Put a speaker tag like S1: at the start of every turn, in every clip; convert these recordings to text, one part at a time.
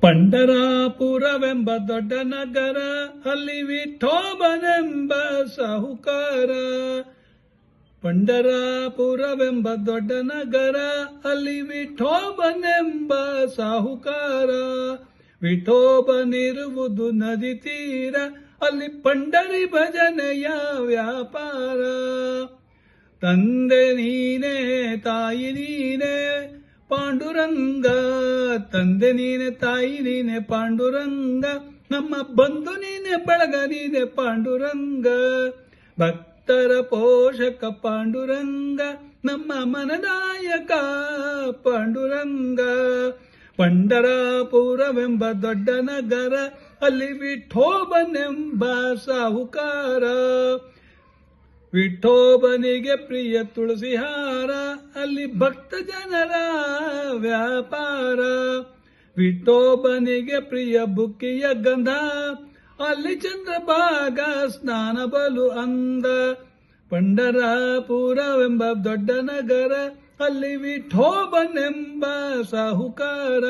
S1: ಪಂಢರಾಪುರವೆಂಬ ದೊಡ್ಡ ನಗರ, ಅಲ್ಲಿ ವಿಠೋಬನೆಂಬ ಸಾಹುಕಾರ. ಪಂಢರಾಪುರವೆಂಬ ದೊಡ್ಡ ನಗರ, ಅಲ್ಲಿ ವಿಠೋಬನೆಂಬ ಸಾಹುಕಾರ. ವಿಠೋಬನಿರುವುದು ನದಿ ತೀರ, ಅಲ್ಲಿ ಪಂಢರಿ ಭಜನೆಯ ವ್ಯಾಪಾರ. ತಂದೆ ನೀನೇ ತಾಯಿ ನೀನೇ ಪಾಂಡುರಂಗ, ತಂದೆ ನೀನೆ ತಾಯಿ ನೀನೆ ಪಾಂಡುರಂಗ, ನಮ್ಮ ಬಂಧು ನೀನೆ ಬಳಗ ನೀನೆ ಪಾಂಡುರಂಗ. ಭಕ್ತರ ಪೋಷಕ ಪಾಂಡುರಂಗ, ನಮ್ಮ ಮನದಾಯಕ ಪಾಂಡುರಂಗ. ಪಂಢರಾಪುರವೆಂಬ ದೊಡ್ಡ ನಗರ, ಅಲ್ಲಿ ವಿಠೋಬನೆಂಬ ಸಾಹುಕಾರ. ವಿಠೋಬನಿಗೆ ಪ್ರಿಯ ತುಳಸಿ ಹಾರ, ಅಲ್ಲಿ ಭಕ್ತ ಜನರ ವ್ಯಾಪಾರ. ವಿಠೋಬನಿಗೆ ಪ್ರಿಯ ಬುಕ್ಕಿಯ ಗಂಧ, ಅಲ್ಲಿ ಚಂದ್ರಭಾಗ ಸ್ನಾನ ಬಲು ಅಂದ. ಪಂಢರಾಪುರವೆಂಬ ದೊಡ್ಡ ನಗರ, ಅಲ್ಲಿ ವಿಠೋಬನೆಂಬ ಸಾಹುಕಾರ.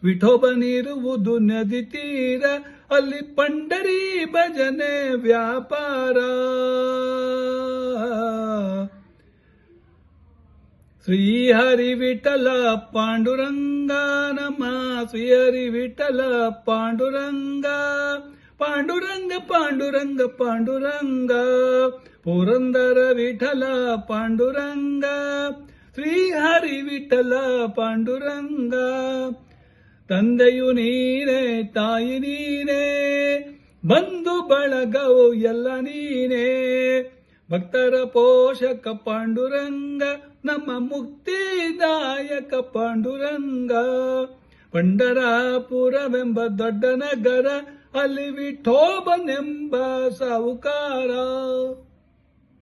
S1: ವಿಠೋಬನಿರುವುದು ನದಿ ತೀರ, ಅಲ್ಲಿ ಪಂಢರಿ ಭಜನೆ ವ್ಯಾಪಾರ. ಶ್ರೀಹರಿ ವಿಠಲ ಪಾಂಡುರಂಗ, ನಮ್ಮ ಶ್ರೀಹರಿ ವಿಠಲ ಪಾಂಡುರಂಗ. ಪಾಂಡುರಂಗ ಪಾಂಡುರಂಗ ಪಾಂಡುರಂಗ, ಪುರಂದರ ವಿಠಲ ಪಾಂಡುರಂಗ. ಶ್ರೀಹರಿ ವಿಠಲ ಪಾಂಡುರಂಗ. ತಂದೆಯು ನೀನೇ ತಾಯಿ ನೀನೇ, ಬಂಧು ಬಳಗವು ಎಲ್ಲ ನೀನೇ. ಭಕ್ತರ ಪೋಷಕ ಪಾಂಡುರಂಗ, ನಮ್ಮ ಮುಕ್ತಿದಾಯಕ ಪಾಂಡುರಂಗ. ಪಂಢರಾಪುರವೆಂಬ ದೊಡ್ಡ ನಗರ, ಅಲ್ಲಿ ವಿಠೋಬನೆಂಬ ಸಾಹುಕಾರ.